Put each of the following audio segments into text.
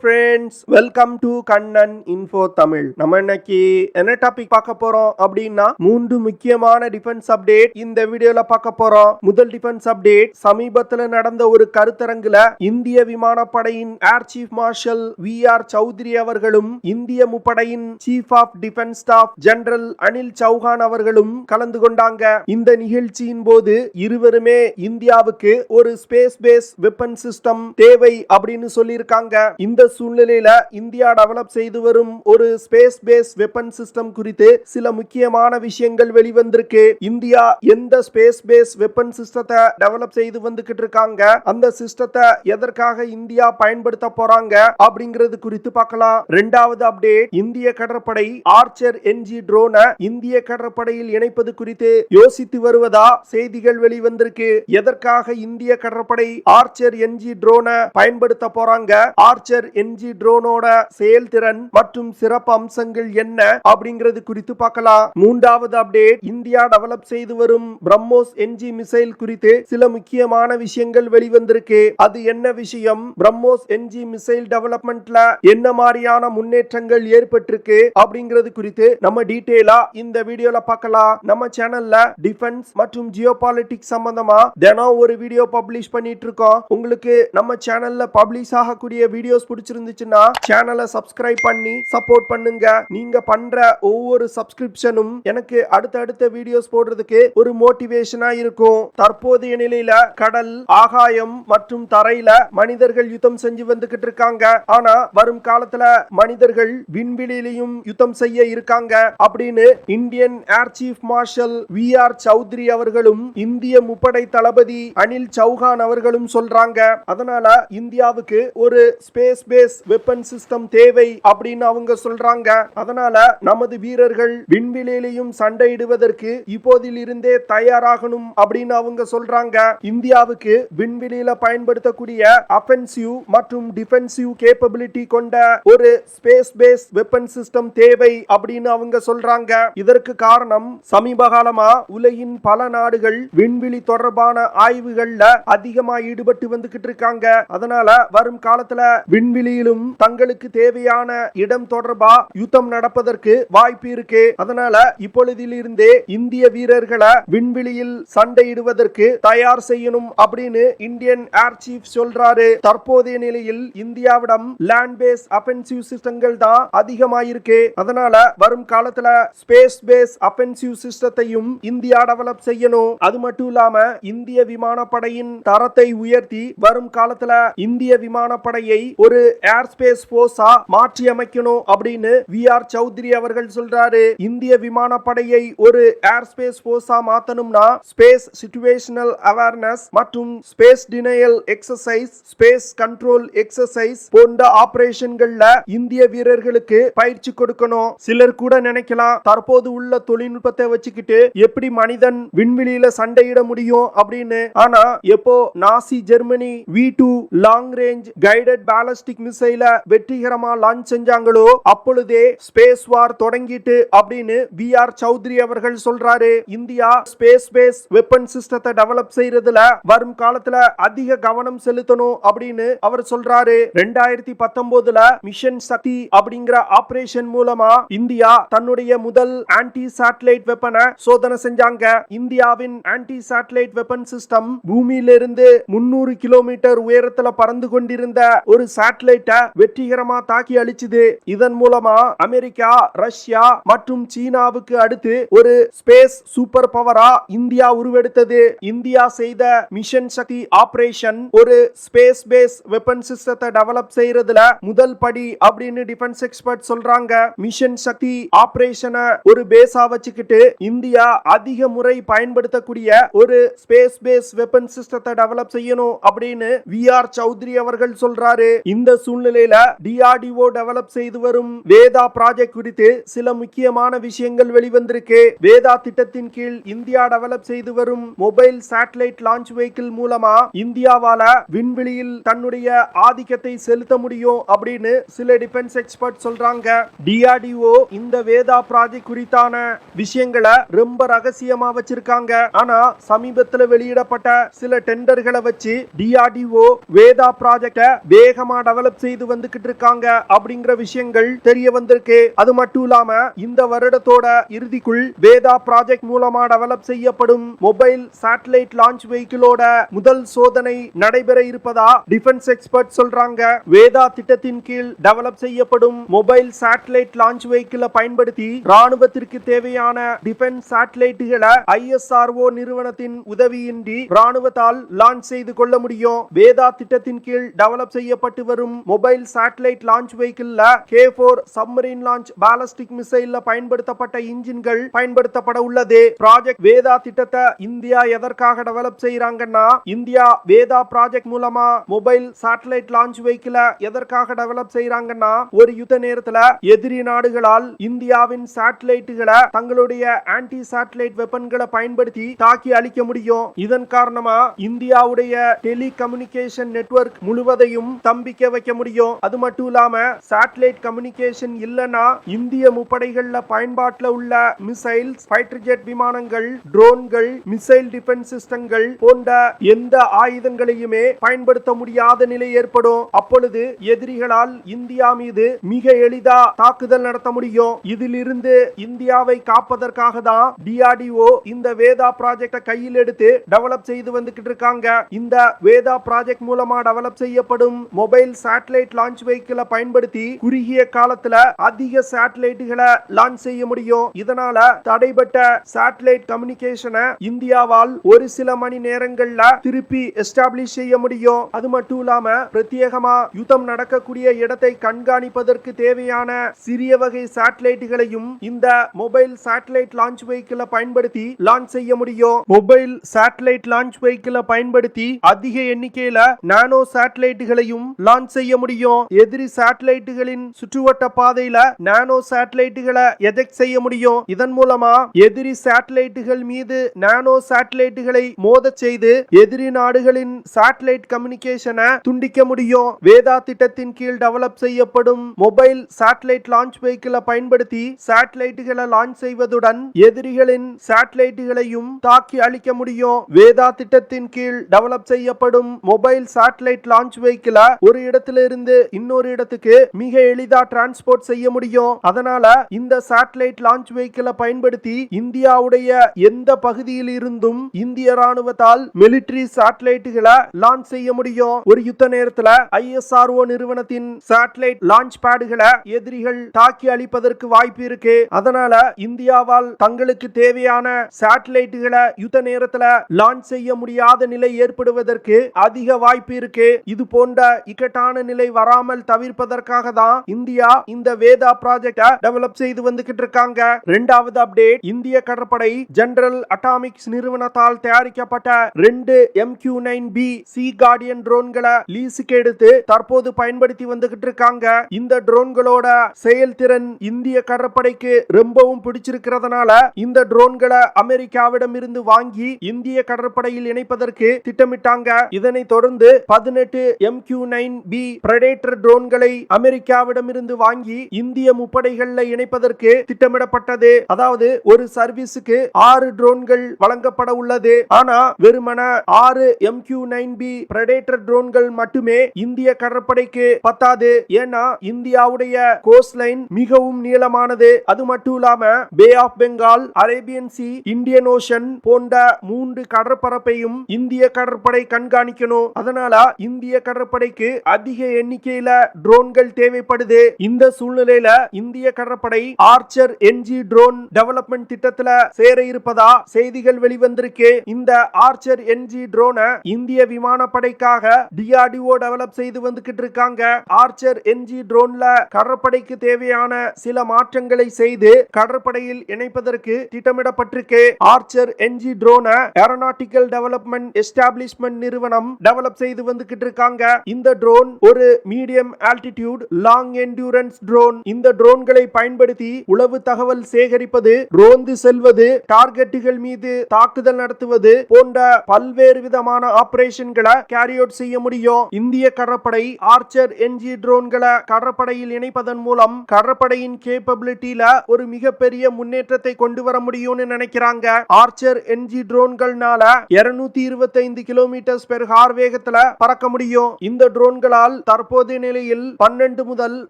friends, welcome to Kannan Info Tamil. நம்ம இன்னைக்கு என்ன டாபிக் பார்க்க போறோம் அப்படின்னா மூன்று முக்கியமான டிஃபென்ஸ் அப்டேட் இந்த வீடியோல பார்க்க போறோம். முதல் டிஃபென்ஸ் அப்டேட், சமீபத்தில் நடந்த ஒரு கருத்தரங்குல இந்திய விமானப்படையின் air chief marshal V R. Chaudhari அவர்களும் இந்திய முப்படையின் chief of defence staff general Anil Chauhan அவர்களும் கலந்து கொண்டாங்க. இந்த நிகழ்ச்சியின் போது இருவருமே இந்தியாவுக்கு ஒரு ஸ்பேஸ் பேஸ் வெப்பன் சிஸ்டம் தேவை அப்படின்னு சொல்லியிருக்காங்க. இந்த சூழ்நிலையில இந்தியா டெவலப் செய்து வரும் ஒரு ஸ்பேஸ் பேஸ் வெப்பன் சிஸ்டம் குறித்து சில முக்கியமான விஷயங்கள் வெளிவந்திருக்கு. இந்தியா எந்த ஸ்பேஸ் பேஸ் வெப்பன் சிஸ்டத்தை டெவலப் செய்து வந்துகிட்டு இருக்காங்க, அந்த சிஸ்டத்தை எதற்காக இந்தியா பயன்படுத்த போறாங்க அப்படிங்கிறது குறித்து பார்க்கலாம். இரண்டாவது அப்டேட், இந்திய கடற்படை ஆர்ச்சர் என்ஜி ட்ரோனை இந்திய கடற்படையில் இணைப்பது குறித்து யோசித்து வருவதா செய்திகள் வெளிவந்திருக்கு. எதற்காக இந்திய கடற்படை ஆர்ச்சர் என்ஜி ட்ரோனை பயன்படுத்த போறாங்க, ஆர்ச்சர் என்ஜி ட்ரோனோட செயல்திறன் மற்றும் சிறப்பு அம்சங்கள் என்ன அப்படிங்கிறது குறித்து பார்க்கலாம். மூன்றாவது அப்டேட், இந்தியா டெவலப் செய்து வரும் பிரம்மோஸ் என்ஜி மிசைல் குறித்து சில முக்கியமான விஷயங்கள் வெளிவந்திருக்கு. அது என்ன விஷயம், பிரம்மோஸ் என்ஜி மிசைல் டெவலப்மெண்ட்ல என்ன மாதிரியான முன்னேற்றங்கள் ஏற்பட்டிருக்கு அப்படிங்கிறது குறித்து நம்ம டீடைலா இந்த வீடியோல பார்க்கலாம். நம்ம சேனல்ல டிஃபென்ஸ் மற்றும் ஜியோபாலிட்டிக்ஸ் சம்பந்தமா தினம் ஒரு வீடியோ பப்ளிஷ் பண்ணிட்டு இருக்கோம். உங்களுக்கு நம்ம சேனல்ல பப்ளிஷ் ஆகக்கூடிய வீடியோஸ் பிடிச்சிருந்துச்சுன்னா சேனலை சப்ஸ்கிரைப் பண்ணி சப்போர்ட் பண்ணுங்க. நீங்க பண்ற ஒவ்வொரு சப்ஸ்கிரிப்ஷனும் எனக்கு அடுத்தடுத்த வீடியோஸ் போடுறதுக்கு ஒரு மோட்டிவேஷனா இருக்கும். தற்போதைய நிலையில கடல், ஆகாயம் மற்றும் தரையில மனிதர்கள் யுத்தம் செஞ்சு வந்துகிட்டு இருக்காங்க. ஆனா வரும் காலத்துல மனிதர்கள் விண்வெளியிலையும் யுத்தம் செய்ய இருக்காங்க அப்படின்னு Indian air chief marshal V R. Chaudhari அவர்களும் இந்திய முப்படை தளபதி அனில் சௌஹான் அவர்களும் சொல்றாங்க. அதனால இந்தியாவுக்கு ஒரு ஸ்பேஸ் பேஸ் வெப்பன் சிஸ்டம் தேவை அப்படின்னு அவங்க சொல்றாங்க. அதனால நமது வீரர்கள் விண்வெளியிலையும் சண்டையிடுவதற்கு இப்போதில் இருந்தே தயாராகணும் அப்படின்னு அவங்க சொல்றாங்க. இந்தியாவுக்கு விண்வெளியில பயன்படுத்தக்கூடிய அஃபென்சிவ் மற்றும் டிஃபென்சிவ் கேப்பபிலிட்டி கொண்ட ஒரு ஸ்பேஸ் பேஸ் வெப்பன் சிஸ்டம் தேவை அப்படின்னு அவங்க சொல்றாங்க. இதற்கு காரணம், சமீப காலமா உலகின் பல நாடுகள் விண்வெளி தொடர்பான ஆய்வுகள்ல அதிகமா ஈடுபட்டு வந்துகிட்டு இருக்காங்க. அதனால வரும் காலத்துல விண்வெளியிலும் தங்களுக்கு தேவையான இடம் தொடர்பா யுத்தம் நடப்பதற்கு வாய்ப்பு இருக்கு. அதனால இப்பொழுதிலிருந்தே இந்திய வீரர்களை விண்வெளியில் சண்டையிடுவதற்கு தயார் செய்யணும் அப்படின்னு இந்தியன் ஏர் சீஃப் சொல்றாரு. தற்போதைய நிலையில் இந்தியாவிடம் லேண்ட் பேஸ் அஃபென்சிவ் சிஸ்டங்கள் தான் அதிகமாயிருக்கு. அதனால வரும் காலத்துல ஸ்பேஸ் பேஸ் அஃபென்சிவ் சிஸ்டத்தையும் இந்தியா டெவலப் செய்யணும். அது மட்டும் இல்லாம இந்திய விமானப்படையின் தரத்தை உயர்த்தி வரும் காலத்துல இந்திய விமானப்படையை ஒரு ஏர் ஸ்பேஸ் போர்ஸா மாற்றி அமைக்கணும் அப்படின்னு வி.ஆர். சௌத்ரி அவர்கள் சொல்றாரு. இந்திய விமானப்படையை ஒரு ஏர் ஸ்பேஸ் போர்ஸா மாத்தணும்னா ஸ்பேஸ் சிச்சுவேஷனல் அவேர்னஸ் மற்றும் space denial exercise, space control exercise போன்ற ஆபரேஷன்கள்ல இந்திய வீரர்களுக்கு பயிற்சி கொடுக்கணும். சிலர் கூட நினைக்கலாம், தற்போது உள்ள தொழில்நுட்பத்தை வச்சுக்கிட்டு எப்படி மனிதன் விண்வெளியில சண்டையிட முடியும் அப்படின்னு. ஆனா எப்போ Nazi Germany V2 long range guided ballistic மிசைல வெற்றிகரமா லான்ச் செஞ்சாங்களோ அப்பொழுதே ஸ்பேஸ் வார் தொடங்கிட்டு அப்படின்னு வி.ஆர். சௌத்ரி அவர்கள் சொல்றாரு. இந்தியா ஸ்பேஸ் பேஸ் வெப்பன் சிஸ்டத்தை டெவலப் செய்யறதுல வரும் காலத்துல அதிக கவனம் செலுத்தணும் அப்படின்னு அவர் சொல்றாரு. 2019 மிஷன் சக்தி அப்படிங்கிற ஆபரேஷன் மூலமா இந்தியா தன்னுடைய முதல் ஆன்டி சேட்டலைட் வெப்பனை சோதனை செஞ்சாங்க. இந்தியாவின் ஆன்டி சேட்டலைட் வெப்பன் சிஸ்டம் பூமியிலிருந்து 300 கிலோமீட்டர் உயரத்துல பறந்து கொண்டிருந்த ஒரு சேட்டலைட்டை வெற்றிகரமா தாக்கி அழிச்சுது. இதன் மூலமா அமெரிக்கா, ரஷ்யா மற்றும் சீனாவுக்கு அடுத்து ஒரு ஸ்பேஸ் சூப்பர் பவரா இந்தியா உருவெடுத்தது. இந்தியா செய்த மிஷன் சக்தி ஆபரேஷன் ஒரு ஸ்பேஸ் பேஸ் வெப்பன் சிஸ்டத்தை டெவலப் செய்யறதுல முதல் படி அப்படின்னு டிஃபென்ஸ் எக்ஸ்பர்ட் சொல்றாங்க. மிஷன் சக்தி ஆபரேஷனை ஒரு பேஸா வச்சுக்கிட்டு இந்தியா அதிக முறை பயன்படுத்தக்கூடிய ஒரு ஸ்பேஸ் பேஸ் வெப்பன் சிஸ்டத்தை டெவலப் செய்யணும் அப்படின்னு வி.ஆர். சௌத்ரி அவர்கள் சொல்றாரு. இந்த சூழ்நிலையில DRDO டெவலப் செய்து வரும் வேதா ப்ராஜெக்ட் குறித்து சில முக்கியமான விஷயங்கள் வெளிவந்திருக்கு. வேதா திட்டத்தின் கீழ் இந்தியா டெவலப் செய்து வரும் மொபைல் சேட்டலைட் லான்ச் வெஹிக்கிள் மூலமா இந்தியாவால விண்வெளியில் தன்னுடைய ஆதிக்கத்தை செலுத்த முடியும் அப்படின்னு சில டிஃபென்ஸ் எக்ஸ்பர்ட் சொல்றாங்க. DRDO இந்த வேதா ப்ராஜெக்ட் குறித்தான விஷயங்களை ரொம்ப ரகசியமா வச்சிருக்காங்க. ஆனா சமீபத்தில் வெளியிடப்பட்ட சில டெண்டர்களை வச்சு DRDO வேதா ப்ராஜெக்ட வேகமா டெவலப் செய்து வந்துகிட்டு இருக்காங்க அப்படிங்கிற விஷயங்கள் தெரிய வந்திருக்கு. அது மட்டும் இல்லாம இந்த வருடத்தோட இறுதிக்குள் வேதா ப்ராஜெக்ட் மூலமா டெவலப் செய்யப்படும் மொபைல் சேட்டலைட் லான்ச் வெஹிக்கிளோட முதல் சோதனை நடைபெற இருப்பதா டிஃபென்ஸ் எக்ஸ்பர்ட் சொல்றாங்க. வேதா திட்டத்தின் கீழ் டெவலப் செய்யப்படும் மொபைல் சேட்டலைட் லான்ச் வெஹிக்கிளை பயன்படுத்தி ராணுவத்திற்கு தேவையான டிஃபென்ஸ் சேட்டலைட்டுகளை ISRO நிறுவனத்தின் உதவியின்றி ராணுவத்தால் லான்ச் செய்து கொள்ள முடியும். வேதா திட்டத்தின் கீழ் டெவலப் செய்யப்பட்டு வரும் மொபைல் சேட்டலைட் லான்ச் வெஹிக்கிள்ல K4 சப்மரீன் லான்ச் பாலிஸ்டிக் மிசைல்ல பயன்படுத்தப்பட்ட இன்ஜின்கள் பயன்படுத்தப்பட உள்ளது. ப்ராஜெக்ட் வேதா திட்டத்தை இந்தியா எதற்காக டெவலப் செய்யறாங்கன்னா, இந்தியா வேதா ப்ராஜெக்ட் மூலமா மொபைல் சேட்டலைட் லான்ச் வெஹிக்கிளை எதற்காக டெவலப் செய்யறாங்கன்னா, ஒரு யுத்த நேரத்துல எதிரி நாடுகளால் இந்தியாவின் சேட்டலைட்டுகளை தங்களுடைய ஆன்டி சேட்டலைட் வெப்பன்களை பயன்படுத்தி தாக்கி அழிக்க முடியும். இதன் காரணமா இந்தியாவுடைய டெலிகம்யூனிகேஷன் நெட்வொர்க் முழுவதையும் ஸ்தம்பிக்க வைக்க முடியும். அது மட்டும் இல்லாம சேட்டலைட் கம்யூனிகேஷன் இல்லனா இந்திய முப்படைகள்ல பயன்பாட்டில் உள்ள மிசைல்ஸ், ஃபைட்டர் ஜெட் விமானங்கள், ட்ரோன்கள், மிசைல் டிஃபென்ஸ் சிஸ்டங்கள் போன்ற எந்த ஆயுதங்களையுமே பயன்படுத்த முடியாத நிலை ஏற்படும். அப்பொழுது எதிரிகளால் இந்தியா மீது மிக எளிதா தாக்குதல் நடத்த முடியும். இதிலிருந்து இந்தியாவை காப்பதற்காக தான் DRDO இந்த வேதா ப்ராஜெக்ட கையில் எடுத்து டெவலப் செய்து வந்துகிட்டு இருக்காங்க. இந்த வேதா ப்ராஜெக்ட் மூலமா டெவலப் செய்யப்படும் மொபைல் சேட்டலைட் லான்ச் வெஹிக்கிளை பயன்படுத்தி குறுகிய காலத்துல அதிக சேட்டலைட்டுகளை லான்ச் செய்ய முடியும். இதனால தடைபட்ட சேட்டலைட் கம்யூனிகேஷனை இந்தியாவால் ஒரு சில மணி நேரங்கள்ல திருப்பி எஸ்டாப்ளிஷ் செய்ய முடியும். அது மட்டும் இல்லாம பிரத்யேகமா யுத்தம் நடக்கக்கூடிய இடத்தை கண்காணிப்பதற்கு தேவையான சிறிய வகை சேட்டலைட்டுகளையும் இந்த மொபைல் சேட்டலைட் லான்ச் வெஹிக்கிளை பயன்படுத்தி லான்ச் செய்ய முடியும். மொபைல் சேட்டலைட் லான்ச் வெஹிக்கிளை பயன்படுத்தி அதிக எண்ணிக்கையில நானோ சேட்டலைட்டுகளையும் லான்ச் செய்ய முடியும். எதிரி சேட்டலைட்டுகளின் சுற்றுவட்ட பாதையில நானோ சேட்டலைட்டுகளை எஜெக்ட் செய்ய முடியும். இதன் மூலமா எதிரி சேட்டலைட்டுகள் மீது நானோ சேட்டலைட்டுகளை மோதச் செய்து எதிரி நாடுகளின் சேட்டலைட் கம்யூனிகேஷனை துண்டிக்க முடியும். வேதா திட்டத்தின் கீழ் டெவலப் செய்யப்படும் மொபைல் சேட்டலைட் லான்ச் வெஹிக்கிளை பயன்படுத்தி சேட்டலைட்டுகளை லான்ச் செய்வதுடன் எதிரிகளின் சேட்டலைட்டுகளையும் தாக்கி அழிக்க முடியும். வேதா திட்டத்தின் கீழ் டெவலப் செய்யப்படும் மொபைல் சேட்டலைட் லான்ச் வெஹிக்கிளை ஒரு இடத்திலிருந்து இன்னொரு இடத்துக்கு மிக எளிதா டிரான்ஸ்போர்ட் செய்ய முடியும். அதனால இந்த சேட்டலைட் லான்ச் வெஹிக்கிளை பயன்படுத்தி இந்தியாவுடைய எந்த பகுதியில் இருந்தும் இந்திய ராணுவத்தால் மிலிட்டரி சேட்டலைட்டுகளை லான்ச் செய்ய முடியும். ஒரு யுத்த நேரத்துல ISRO நிறுவனத்தின் சேட்டலைட் லான்ச் பேடுகளை எதிரிகள் தாக்கி அழிப்பதற்கு வாய்ப்பு இருக்கு. அதனால இந்தியாவால் தங்களுக்கு தேவையான சேட்டலைட்டுகளை யுத்த நேரத்துல லான்ச் செய்ய முடியாத நிலை ஏற்படுவதற்கு அதிக வாய்ப்பு இருக்கு. இது போன்ற இக்கட்டான நிலை வராமல் தவிர்ப்பதற்காக தான் இந்தியா இந்த வேதா ப்ராஜெக்ட டெவலப் செய்து வந்துகிட்டு இருக்காங்க. இரண்டாவது அப்டேட், இந்திய கடற்படை ஜெனரல் அட்டாமிக்ஸ் நிறுவனத்தால் தயாரிக்கப்பட்ட 2 MQ-9B சி கார்டியன் ட்ரோன்களை லீஸுக்கு எடுத்து தற்போது பயன்படுத்தி வந்துகிட்டு இருக்காங்க. இந்த ட்ரோன்களோட செயல்திறன் இந்திய கடற்படைக்கு ரொம்பவும் பிடிச்சிருக்கிறதுனால இந்த ட்ரோன்களை அமெரிக்காவிடம் இருந்து வாங்கி இந்திய கடற்படையில் இணைப்பதற்கு திட்டமிட்டாங்க. இதனை தொடர்ந்து 18 MQ-9B பிரெடேட்டர் ட்ரோன்களை அமெரிக்காவிடம் இருந்து வாங்கி இந்திய முப்படைகள்ல இணைப்பதற்கு திட்டமிடப்பட்டது. அதாவது ஒரு சர்வீஸுக்கு 6 ட்ரோன்கள் வழங்கப்பட உள்ளது. ஆனா வெறுமன 6 MQ-9B பிரெடேட்டர் ட்ரோன்கள் மட்டுமே இந்திய கடற்படைக்கு பத்தாது. ஏன்னா இந்தியாவுடைய கோஸ்ட் லைன் மிகவும் நீளமானது. அது மட்டும் இல்லாம bay of Bengal, Arabian sea, Indian ocean போன்ற 3 கடற்பரப்பையும் இந்திய கடற்படை கண்காணிக்கணும். அதனால இந்திய கடற்படைக்கு அதிக எண்ணிக்கையில ட்ரோன்கள் தேவைப்படுது. இந்த சூழ்நிலையில இந்திய கடற்படை ஆர்ச்சர் NG ட்ரோன் டெவலப்மெண்ட் திட்டத்துல சேர இருப்பதா செய்திகள் வெளிவந்திருக்கு. இந்த ஆர்ச்சர் NG ட்ரோனை இந்திய விமானப்படைக்காக DRDO டெவலப் செய்து வந்துகிட்டு இருக்காங்க. ஆர்ச்சர் NG ட்ரோன்ல கடற்படைக்கு தேவையான சில மாற்றங்களை செய்து கடற்படையில் இணைப்பதற்கு திட்டமிடப்பட்டிருக்கு. ஆர்ச்சர் NG ட்ரோனை ஏரோநாட்டிக்கல் டெவலப்மெண்ட் எஸ்டாப்ளிஷ்மெண்ட் நிறுவனம் டெவலப் செய்து வந்துகிட்டு இருக்காங்க. இந்த ட்ரோன் ஒரு medium altitude long endurance drone. இந்த ட்ரோன்களை பயன்படுத்தி உளவு தகவல் சேகரிப்பது, ரோந்து செல்வது, டார்கெட்டுகள் மீது தாக்குதல் நடத்துவது போன்ற பல்வேறு விதமான ஆபரேஷன்களை கேரி அவுட் செய்ய முடியும். இந்திய கடற்படை ஆர்ச்சர் NG ட்ரோன்களை கடற்படையில் இணைப்பதன் மூலம் கடற்படையின் கேப்பபிலிட்டியில ஒரு மிகப்பெரிய முன்னேற்றத்தை கொண்டு வர முடியும்னு நினைக்கிறாங்க. ஆர்ச்சர் NG ட்ரோன்கள்னால 225 km/h வேகத்துல பறக்க முடியும். இந்த ட்ரோன்களால் தற்போது தற்போதைய நிலையில் 12 முதல்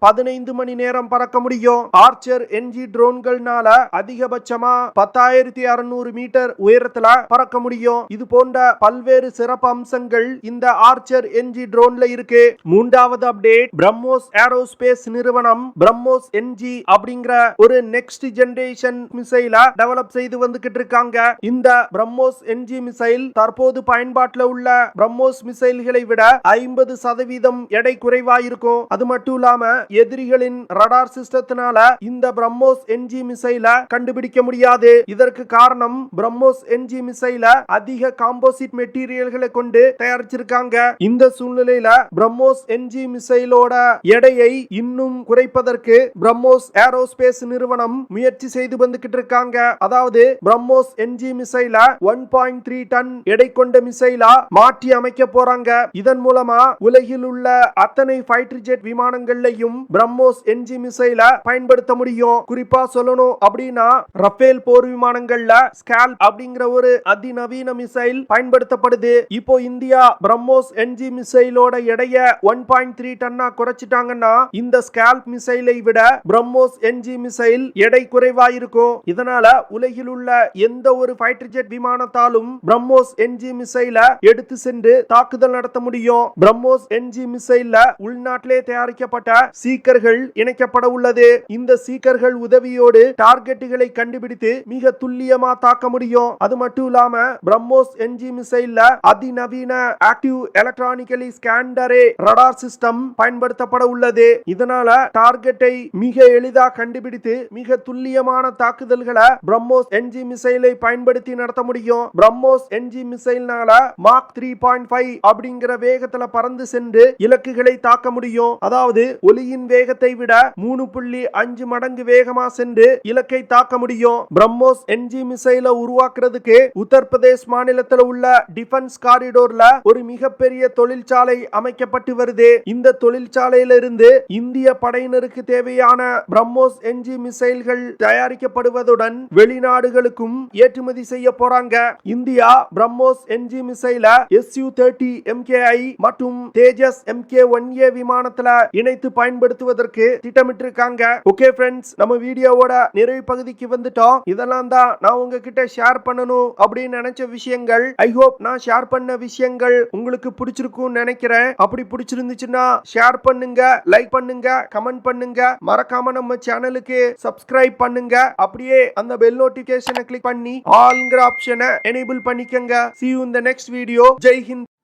15 மணி நேரம் பறக்க முடியும். ஆர்ச்சர் என்ஜி ட்ரோன்கள்னால அதிகபட்சமா 10,600 மீட்டர் உயரத்துல பறக்க முடியும். இது போன்ற பல்வேறு சிறப்பு அம்சங்கள் இந்த ஆர்ச்சர் என்ஜி ட்ரோன்ல இருக்கு. மூன்றாவது அப்டேட், பிரம்மோஸ் ஏரோஸ்பேஸ் நிறுவனம் பிரம்மோஸ் என்ஜி அப்படிங்கிற ஒரு நெக்ஸ்ட் ஜெனரேஷன் மிசைலை டெவலப் செய்து வந்துகிட்டு இருக்காங்க. இந்த பிரம்மோஸ் என்ஜி மிசைல் தற்போது பயன்பாட்டில் உள்ள பிரம்மோஸ் மிசைல்களை விட 50% எடை குறைவா இருக்கும். அது மட்டும் இல்லாம எதிரிகளின் ரடார் சிஸ்டத்தினால இந்த பிரம்மோஸ் என்ஜி மிசைலை கண்டுபிடிக்க முடியாது. இதற்கு காரணம் பிரம்மோஸ் என்ஜி மிசைலை அதிக காம்போசிட் மெட்டீரியல்களை கொண்டு தயாரிச்சிருக்காங்க. இந்த சூழ்நிலையில பிரம்மோஸ் என்ஜி மிசைலோட எடையை இன்னும் குறைப்பதற்கு பிரம்மோஸ் ஏரோஸ்பேஸ் நிறுவனம் முயற்சி செய்து வந்துகிட்டு இருக்காங்க. அதாவது பிரம்மோஸ் என்ஜி மிசைல 1.3 டன் எடை கொண்ட மிசைலா மாற்றி அமைக்க போறாங்க. இதன் மூலமா உலகில் உள்ள அத்தனை ஃபைட்டர் ஜெட் விமானங்கள்லையும் பிரம்மோஸ் என்ஜி மிசைல பயன்படுத்த முடியும். குறிப்பா சொல்லணும் அப்படின்னா ரஃபேல் போர் விமானங்கள்ல ஸ்கால்ப் அப்படிங்கிற ஒரு அதிநவீன மிசைல் பயன்படுத்தப்படுது. இப்போ இந்தியா பிரம்மோஸ் என்ஜி மிசைலோட எடைய 1.3 டன்னா குறைச்சிட்டாங்கன்னா இந்த ஸ்கால்ப் மிசைலை விட பிரம்மோஸ் என்ஜி மிசைல் எடை குறைவா இருக்கும். இதனால உலகில் உள்ள எந்த ஒரு ஃபைட்டர் ஜெட் விமானத்தாலும் பிரம்மோஸ் என்ஜி மிசைல எடுத்து சென்று தாக்குதல் நடத்த முடியும். பிரம்மோஸ் என்ஜி மிசைல்ல உள்நாட்டிலே தயாரிக்கப்பட்ட சீக்கர்கள் இணைக்கப்பட உள்ளது. இந்த சீக்கர்கள் உதவியோடு டார்கெட்டுகளை கண்டுபிடித்து மிக துல்லியமா தாக்க முடியும். அது மட்டும் இல்லாம பிரம்மோஸ் என்ஜி மிசைல்ல அதிநவீன ஆக்டிவ் எலக்ட்ரானிக்கலி ஸ்கேண்டரே ரடார் சிஸ்டம் பயன்படுத்தப்பட உள்ளது. இதனால டார்கெட்டை மிக எளிதாக கண்டுபிடித்து மிக துல்லியமான தாக்குதல்களை பிரம்மோஸ் என்ஜி மிசைலை பயன்படுத்தி நடத்த முடியும். பிரம்மோஸ் என்ஜி மிசைல்னால மாக் 3.5 அப்படிங்கிற வேகத்துல பறந்து சென்று இலக்குகளை தாக்க முடியும். அதாவது ஒலியின் வேகத்தை விட 3.5 மடங்கு வேகமா சென்று இலக்கை தாக்க முடியும். பிரம்மோஸ் என்ஜி மிசைலை உருவாக்குறதுக்கு உத்தரப்பிரதேஷ் மாநிலத்தில் உள்ள டிஃபென்ஸ் காரிடோர்ல ஒரு மிகப்பெரிய தொழிற்சாலை அமைக்கப்பட்டு வருது. இந்த தொழிற்சாலையிலிருந்து இந்திய படையினருக்கு தேவையான பிரம்மோஸ் என்ஜி மிசைல்கள் தயாரிக்கப்படுவதுடன் வெளிநாடுகளுக்கும் ஏற்றுமதி செய்ய போறாங்க. இந்தியா பிரம்மோஸ் என்ஜி மிசைல Su-30 MKI மற்றும் தேஜஸ் MK-1A விமானத்துல இணைத்து பயன்படுத்துவதற்கு திட்டமிட்டிருக்காங்க. ஓகே ஃப்ரெண்ட்ஸ், நம்ம வீடியோவோட நிறைவு பகுதிக்கு வந்துட்டோம். இதெல்லாம் தான் நான் உங்ககிட்ட ஷேர் பண்ணணும் அப்படின்னு நினைச்ச விஷயங்கள். ஐ ஹோப் நான் ஷேர் பண்ண விஷயங்கள் உங்களுக்கு பிடிச்சிருக்கும் நினைக்கிறேன். அப்படி பிடிச்சிருந்துச்சுன்னா ஷேர் பண்ணுங்க, லைக் பண்ணுங்க, கமெண்ட் பண்ணுங்க. மறக்காம நம்ம சேனலுக்கு சப்ஸ்கிரைப் பண்ணுங்க. அப்படியே அந்த பெல் நோட்டிபிகேஷனை கிளிக் பண்ணி ஆல்ங்கிற ஆப்ஷனை எனேபிள் பண்ணிக்கங்க. See you in the next video. Jai Hind.